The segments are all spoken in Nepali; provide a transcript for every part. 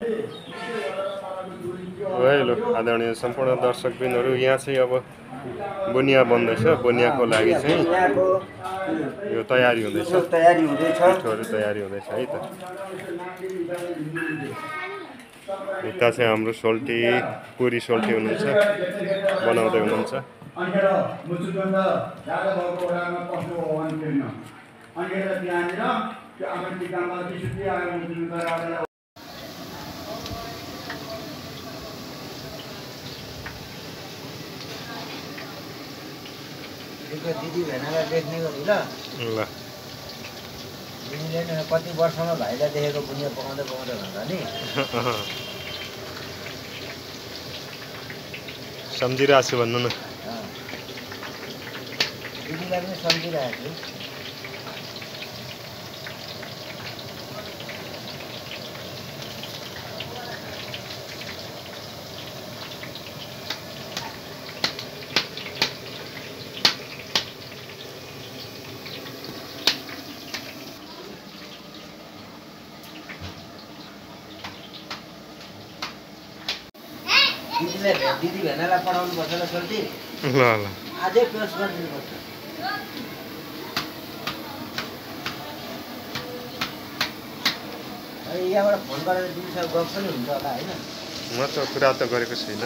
हेलो आदरणीय सम्पूर्ण दर्शकबिनहरू, यहाँ चाहिँ अब बुनिया बन्दैछ। बुनियाको लागि चाहिँ यो तयारी हुँदैछ, पिठोहरू तयारी हुँदैछ है त। यता चाहिँ हाम्रो सोल्टी पुरी सोल्टी हुनुहुन्छ, बनाउँदै हुनुहुन्छ। दिदी भेनालाई देख्ने गरी ल तिमीले कति वर्षमा भाइलाई देखेको बुनिया पकाउँदै पकाउँदै भन्दा नि सम्झिरहेको छु भन्नु न। दिदीलाई पनि सम्झिरहेको छु। दिदी भेनालाई पढाउनु पर्छ ल सोल्टी। ल ल आजै पेस गरिदिनुपर्छ। यहाँबाट फोन गरेर दिदीसँग गफ पनि हुन्छ होला होइन? म त कुरा त गरेको छैन।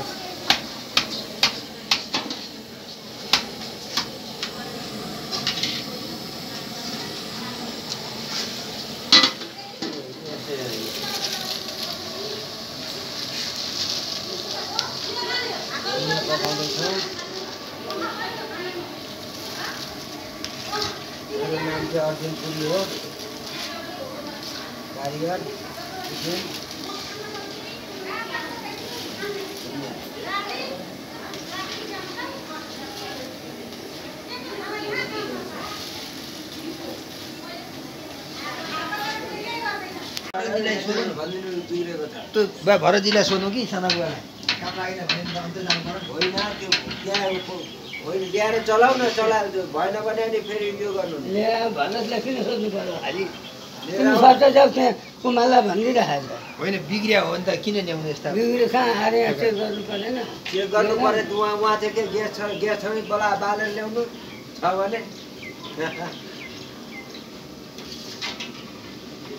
मेरो नाम चाहिँ अर्जुन पुरी हो, कारिगर। भरतजीलाई सोध्नु कि साना बुवालाई होइन त्यो त्यहाँ होइन ल्याएर चलाउ न, चला भएन भने अनि फेरि यो गर्नु भन्नुहोस् किन सोध्नु पर्यो? खालि सर्ट जाऊ त्यहाँ कुमारलाई भनिदिइराखेको होइन बिग्रिया हो नि त, किन ल्याउनु यस्ता बिग्रियो कहाँ आएर चेक गर्नु परेन? चेक गर्नु पऱ्यो त। उहाँ चाहिँ के ग्यास छ कि बालेर ल्याउनु छ भने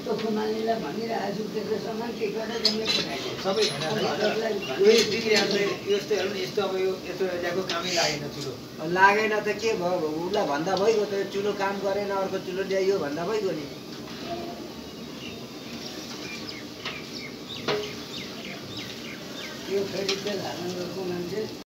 कुमारीलाई भनिरहेको छु त्यसको सामान के गरेर जम्मै पठाइदियो सबै यस्तो हेर्नु नि, यस्तो अब यो यस्तो ल्याएको कामै लागेन चुलो। लागेन त के भयो, उसलाई भन्दा भइगयो त। चुलो काम गरेन, अर्को चुलो ल्याइयो भन्दा भइगयो नि। यो फेरि तेल हाल्नु गएको मान्छे